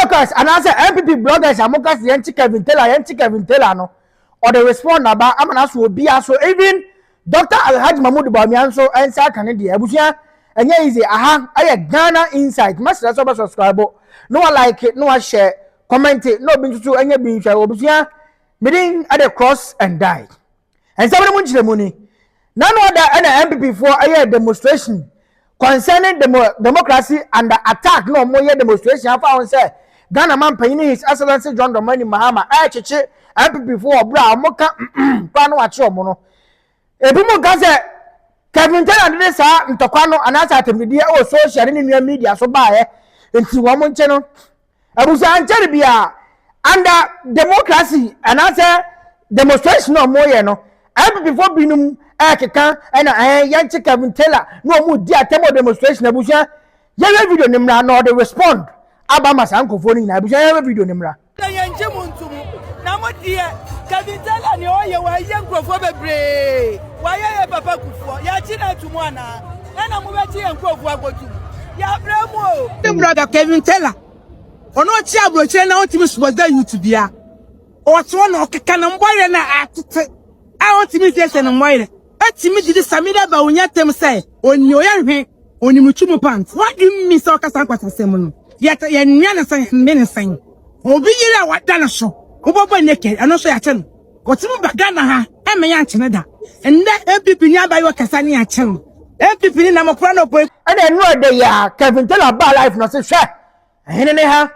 bloggers and answer MPP bloggers amokas yenti Kelvin Taylor no or the respond about amana so be so even Dr. Alhaji Mahmoud Bawumia so answer Canada abusia enye easy aha aye Ghana insight master so subscribe no like it no share comment it no bin to enye bin share abusia meeting at the cross and died and somebody mun chire muni none other and MPP for aye demonstration concerning democracy and the attack no more demonstration I found say Ghana man paying his excellency John Dramani Mahama cheche MPP for bra moka kwano acho mo no ebimu gaze Kelvin Taylor dey sa ntokwano anasa atemdie o social ni media so ba enti wo mo nche no abusa nche bia under democracy anasa demonstration no more ye no MPP for binum keka ena yanchi Kelvin Taylor no mu di atemo demonstration abusa ye video nimra no dey respond Abama sankofo ni na abuja ya video nimra na yanche muntumu na mo die Kelvin Taylor ni oye wa ye nkrofo bebre wa ye papa kufo ya chi na tumu ana na mo be chi nkrofo agotu ya bremo o brother Kelvin Taylor ono chi abroche na otimi support youth bia o to na okeka na mboye na atete a otimi sese na mboye atimi didi samida ba onya tem say oni oya hwe oni mutumu pants what do you mean so kasa kwasa sem no yet ya nua na san men san obi yira wada na so obobo neke ano so ya chen kotimu baga na ha e me ya nchene da ende MPP ni abayo kasa ni ya chen MPP ni na mokra no boy e na no de ya Kelvin Taylor ba life no se hwe ehene ne ha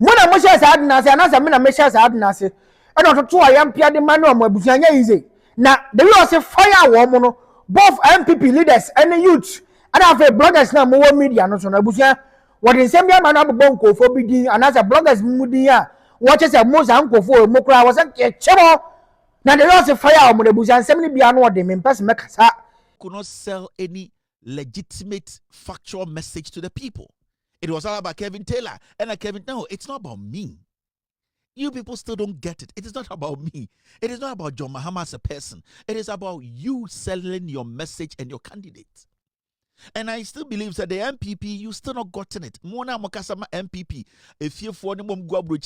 mona mo share sa adina se anasa me na me share sa adina se e no toto ayam pia de manu mo abusuanya yize na the way say fire wo mo no both MPP leaders and youth and have bloggers na mo media no so na abusuanya what in Sambia man abbo nkofo bi din anasa bloggers mu din a watch say moza nkofo mo kura was chebo na the loss fire mo de busan semni bia no de me pass mekasa could not sell any legitimate factual message to the people. It was all about Kelvin Taylor and Kelvin. No, it's not about me. You people still don't get it. It is not about me. It is not about John Mahama as a person. It is about you selling your message and your candidate. And I still believe that the MPP, you still not gotten it. Mona Mokasama MPP, if you're for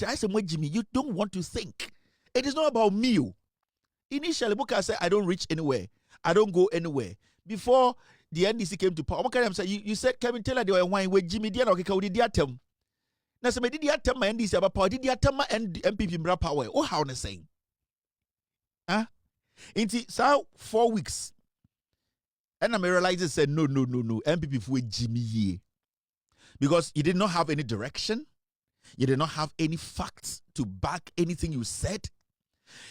I said, Jimmy, you don't want to think. It is not about me. Initially, Moka said, I don't reach anywhere. I don't go anywhere. Before the NDC came to power, you said Kelvin Taylor, they were wine with Jimmy Dian or Kikau. Now, so did you tell my NDC about power? Did you tell my MPP power? Oh, how are saying? Huh? So 4 weeks. And I realized said no. MPP for Jimmy ye. Because you did not have any direction. You did not have any facts to back anything you said.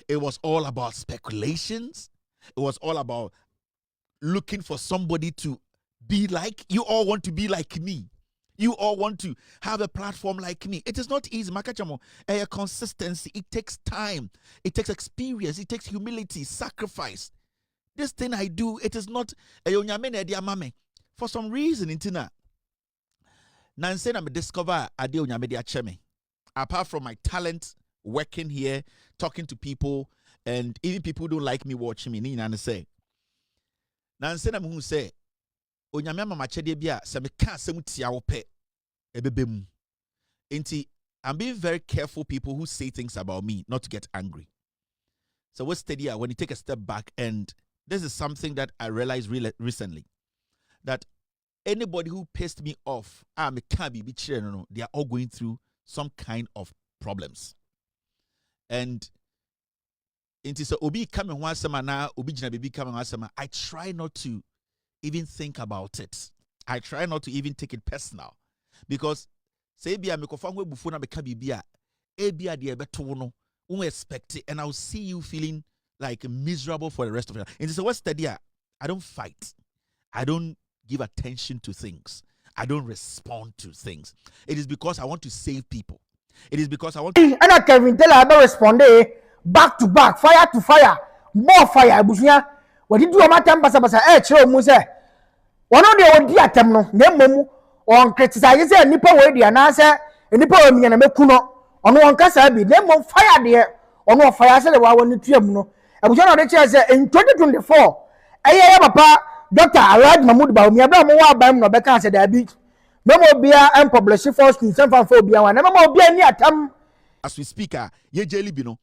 It was all about speculations. It was all about looking for somebody to be like. You all want to be like me. You all want to have a platform like me. It is not easy. Makachamo, a consistency. It takes time. It takes experience. It takes humility, sacrifice. This thing I do, it is not a for some reason, intina. Nansen I discover ade onyame cheme. Apart from my talent working here, talking to people, and even people who don't like me watching me, ni na say. Nansen am who say onyame mama chede bia se me ka asem tia wo pe ebebem. Inti I'm being very careful people who say things about me not to get angry. So what's steady when you take a step back, and this is something that I realized recently, that anybody who pissed me off, they are all going through some kind of problems. And into so obi coming one summer now, obi jina baby coming one summer. I try not to even think about it. I try not to even take it personal, because say be a mekofangwe bufuna beka bibia, ebia de beto no, expect it, and I'll see you feeling like miserable for the rest of your life. And so what's the idea? I don't fight. I don't give attention to things. I don't respond to things. It is because I want to save people. It is because I want to... And Kelvin Taylor I respond back to back, fire to fire, more fire. Bushia, what did you do? Matam basa chiro mu say. One of the odi atem no, na mmom on criticize say nipa we dia na say nipa we mi na mekuno. Ono on kasa bi, na mmom fire de. Ono fire say the wa woni tuam no. Abuja na de say in 2024 eye papa Dr. Alhaji Mahmoud Bawumia bra mo wa ban no be kan say da bi Memo bia and publish false news and phobia one. Memo bia ni atam. As we speak, ye jelly bino.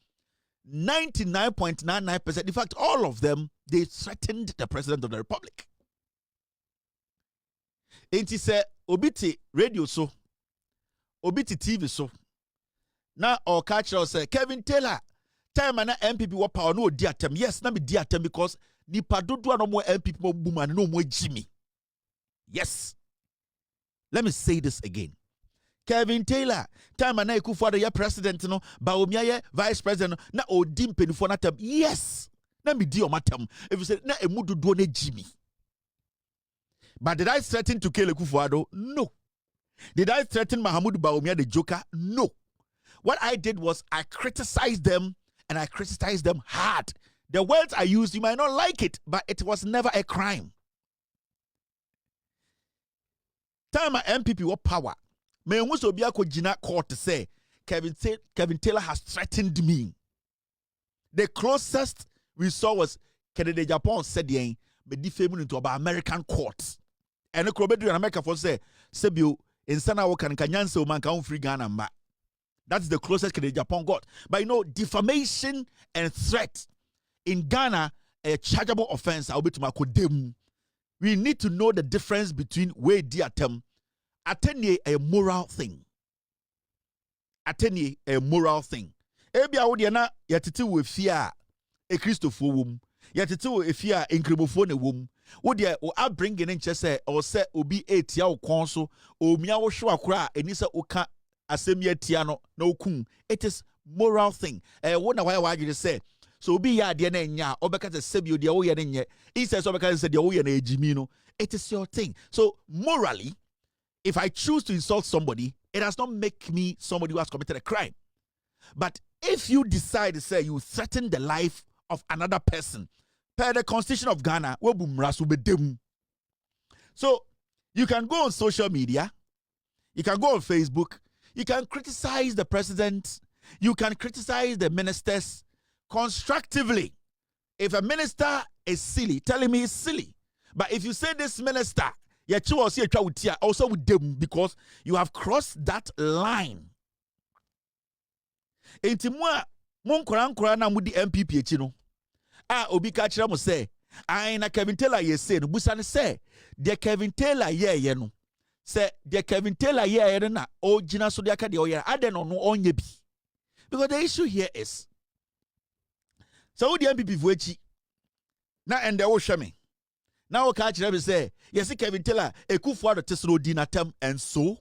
99.99%. In fact, all of them, they threatened the president of the republic. Ain't he say, obiti radio so, obiti TV so. Now, our catcher say, Kelvin Taylor, time and MPP were power no dear term. Yes, na me dear term because the padudu no more MPP more boom and no more Jimmy. Yes. Let me say this again. Kelvin Taylor, time and I for the president, no, Baumia, vice president, na odim penifo na term. Yes. Na me dear matem. If you say na emudu do Jimmy. But did I threaten to kill Kufuado? No. Did I threaten Mahamudu Baumia the Joker? No. What I did was I criticized them, and I criticized them hard. The words I used, you might not like it, but it was never a crime. Time my MPP what power. Me also be a Jina court to say Kelvin Taylor has threatened me. The closest we saw was Kennedy Japan said me defaming into about American courts. And the Krobedu in America for say Sebio in Sana Wokan Kanyanse man can free Ghana ma. That's the closest Kennedy Japan got. But you know, defamation and threat in Ghana a chargeable offense. I'll be to my kodem. We need to know the difference between way diatem, attenuate a moral thing. Attenuate a moral thing. Ebi awodiana yatiti we fear a Christopher womb. Yatiti we fear increbophone womb. Wodia o abringing in chese or se obi etia o konso o mia wo hwa akra enisa oka asemia tiano no kun. It is moral thing. Wona why you say so be ya de na nya obeka se sebio de wo ye ne nye. He says obeka se de wo ye na ejimi no. It is your thing. So morally, if I choose to insult somebody, it does not make me somebody who has committed a crime. But if you decide to say you threaten the life of another person, per the Constitution of Ghana, so you can go on social media, you can go on Facebook, you can criticize the president, you can criticize the ministers constructively. If a minister is silly, tell him he's silly. But if you say this minister, also with them because you have crossed that line. Intimwa monkora na mudi MPP echino. Obi ka kira mo say, na Kelvin Taylor ye say no busa say, de Kelvin Taylor ye no. Say de Kelvin Taylor ye na o gina so de aka de o ye ade no onye bi. Because the issue here is so the MPP vuechi na ende wo hwe me. Now we catch them say, yes, Kelvin Taylor, a coup for the Tesla dinatem and so.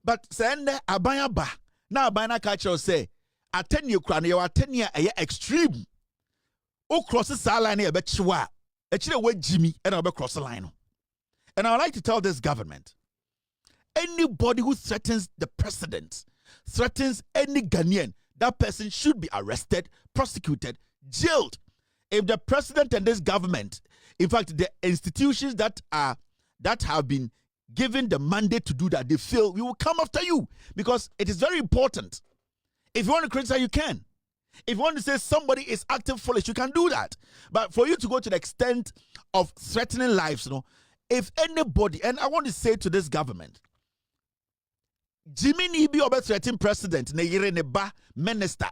But send a ba. Now Abana catcher say, a 10-year crown, you are 10 year extreme. O crosses the line a bet chua. Actually, wait, Jimmy, and I'll be cross the line. And I would like to tell this government anybody who threatens the president, threatens any Ghanaian, that person should be arrested, prosecuted, jailed. If the president and this government, in fact, the institutions that have been given the mandate to do that, they feel we will come after you because it is very important. If you want to criticize, you can. If you want to say somebody is acting foolish, you can do that. But for you to go to the extent of threatening lives, if anybody, and I want to say to this government, Jimmy Nibi obe threatening president, ne yire ne ba minister,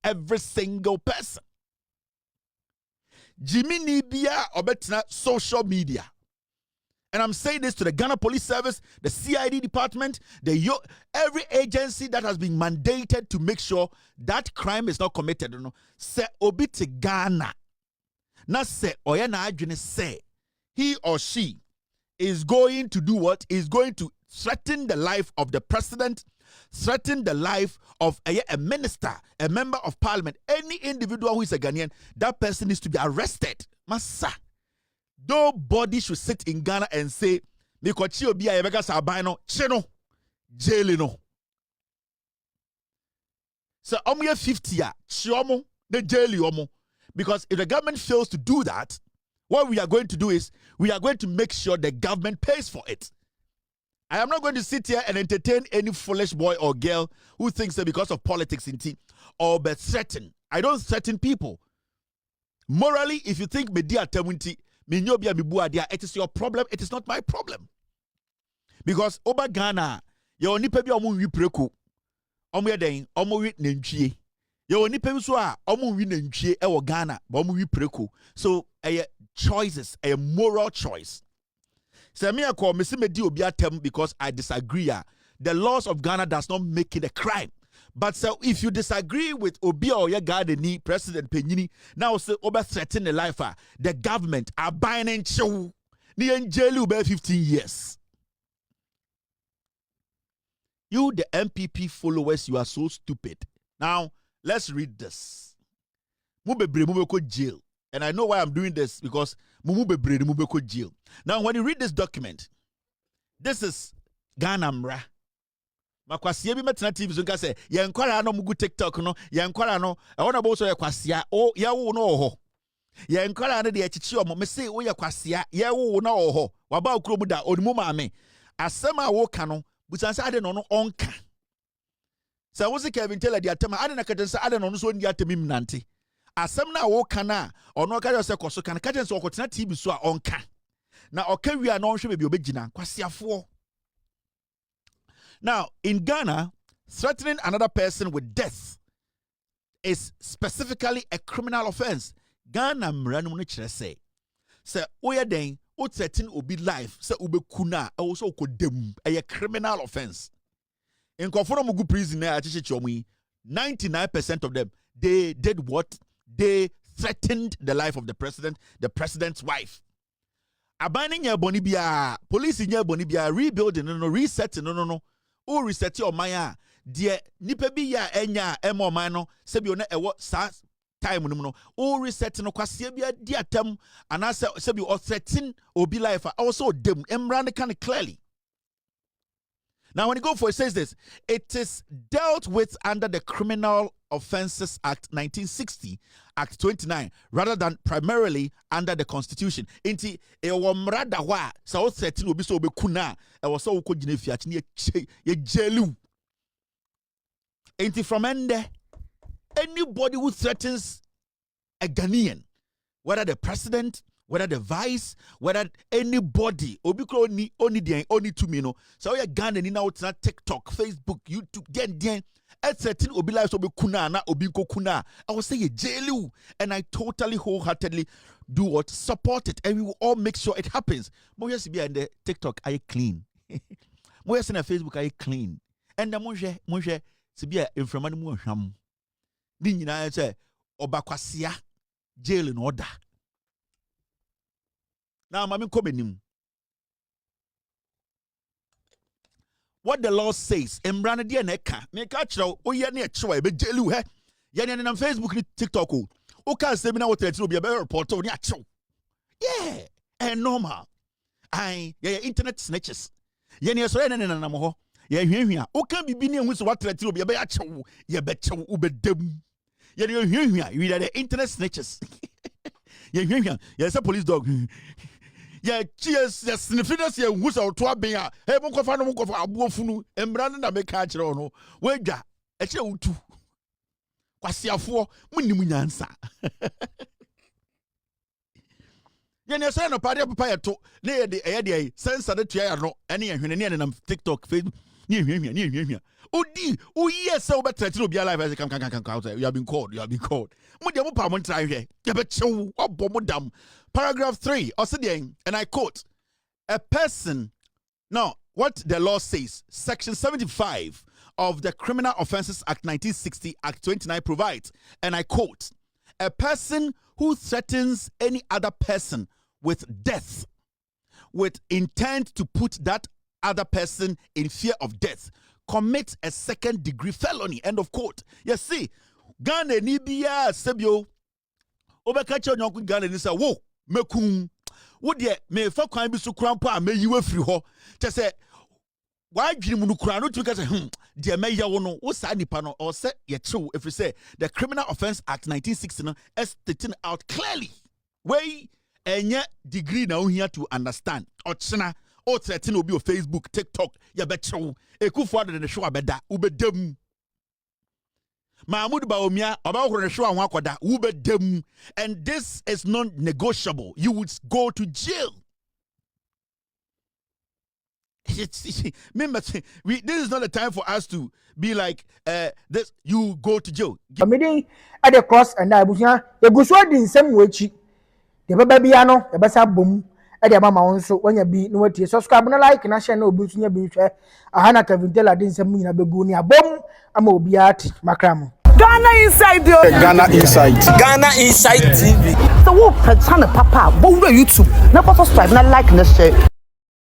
every single person. Jimmy Nibia obetna social media. And I'm saying this to the Ghana Police Service, the CID department, every agency that has been mandated to make sure that crime is not committed. Say obiti Ghana. Na say oyana adwene say he or she is going to do what? Is going to threaten the life of the president, threaten the life of a minister, a member of parliament, any individual who is a Ghanaian, that person needs to be arrested. Massa. Nobody should sit in Ghana and say, Mikochi obi a yebeka sabano, cheno, jail no. So omuye 50 ya, chiomo, the jail yomo. Because if the government fails to do that, what we are going to do is, we are going to make sure the government pays for it. I am not going to sit here and entertain any foolish boy or girl who thinks that because of politics in tea or but threaten. I don't threaten people. Morally, if you think media temunti, It is your problem. It is not my problem. Because over Ghana, your nipa bi omu wi preku. Omu yeden, omu wi nantwie. Your nipa bi so a omu wi nantwie e wo Ghana, but omu wi preku. So choices, a moral choice. So me call me see me di obi atem because I disagree. The laws of Ghana does not make it a crime. But so if you disagree with Obi or your Ghana President Penyini, now say over threaten the life the government are buying and show the jail over 15 years. You the MPP followers, you are so stupid. Now let's read this. Mubeko jail. And I know why I'm doing this because Mubeko jail. Now when you read this document, this is Ghana Mra. Makwasiya bi metena TV so nka say ye nkwara no mugu TikTok no ye nkwara no e wona bo so ye kwasiya o ye wo no ho ye nkwara no de echichi omo me say wo ye kwasiya ye wo no ho waba okuro mu da onimu maame asem a wo ka no busansa ade no no onka say wo se Kelvin Taylor de atema ade na katensa ade no no so ndi atemi mnante asem na wo ka na ono ka se koso kan katensa okotena TV so a onka na okawia na onhwe bebi obegina kwasiafo. Now, in Ghana, threatening another person with death is specifically a criminal offense. Ghana mranu ne say oya den o threaten obi life say ube kuna also kodem a criminal offense. In Konfono prison 99% of them they did what? They threatened the life of the president, the president's wife. Abaning ya bonibia, police in ya bonibia, rebuilding no resetting no. O reset your maya dear nipa bi ya enya emo man no se bi ona ewo sa time no o reset no kwase bi adi atam anase se bi o threaten obi life also dem emran can clearly. Now when you go for it says this, it is dealt with under the Criminal Offences Act 1960, Act 29, rather than primarily under the Constitution. Inti mrada wa sa o threaten obi so obekuna e wo so ko gine fiat ni ye jelu. Inti from ende anybody who threatens a Ghanaian, whether the president, whether the vice, whether anybody, obikro only to me no. So you Ghana ni na utina TikTok, Facebook, YouTube, den certain obi life obi kuna na obi kuna. I will say ye jailu, and I totally wholeheartedly do what support it, and we will all make sure it happens. Moya sibi and the TikTok are clean. Moya sina Facebook are clean, and the monje sibi in from mani mo ham. Ni nyina say obakwasia jail in order. Now, I'm coming. What the law says, Embrana dia neka, me catch now, oh, yeah, near choy, be jelu, he, yan on Facebook, TikTok, oh, can't say me now what to be a better report on ya chow. Yeah, and normal. Yeah, internet snitches. Yan, so, and Namo, yeah, here, oh, can't be being with what to be a better chow, ya bet chow, ube dem. Yeah, you're here, you are the internet snitches. Yeah, yes, a police dog. Yeah, cheers, yes, Sniffers, yeah, who's our twabia, hey, Mokofano Mokov, Abofunu, and Brandon, make catch no. Wega, a show too. Quasia for Munimunansa. Yan, son of Padia Papaya to near the idea, sense of the chair, no, any and TikTok, Facebook. Near here. Oh, yes, so better to be alive as I can out. You have been called. Mudamu Pamon try here. You bet so bomodam. Paragraph 3, and I quote, a person. Now, what the law says, Section 75 of the Criminal Offences Act 1960, Act 29 provides, and I quote, a person who threatens any other person with death with intent to put that other person in fear of death commits a second-degree felony. End of quote. You see, Ghana nibia sebio obekacho nyonku Ghana ni say wo mekum wo de me fa kwan bi so krampo a meyiwe firi ho te say why dream no kura no to say de meya wo no wo sa nipa no or say ye chew if you say the Criminal Offence Act 1960 no is stating out clearly way enye degree na ohia to understand ochina o threaten obi o Facebook, TikTok, ya bechew. Ekufu ade ne hwe abeda, ubedem. Mahmoud Baumia, about Resho and Wakoda, Ube dem, and this is non negotiable. You would go to jail. Remember, this is not the time for us to be like, this, you go to jail. Meeting at the cross and I was here, the Guswad in some way. The Babiano, the Bassa Boom, at the Mama also when you be no tea. Subscribe and like and I shall know boots in your beach. A Hannah Kelvin Taylor didn't send me a begonia bomb. I'm a beat Macram. Ghana Inside yo. Ghana Inside. Ghana Inside TV. So, what, Papa, what YouTube? Never subscribe, not like, and share.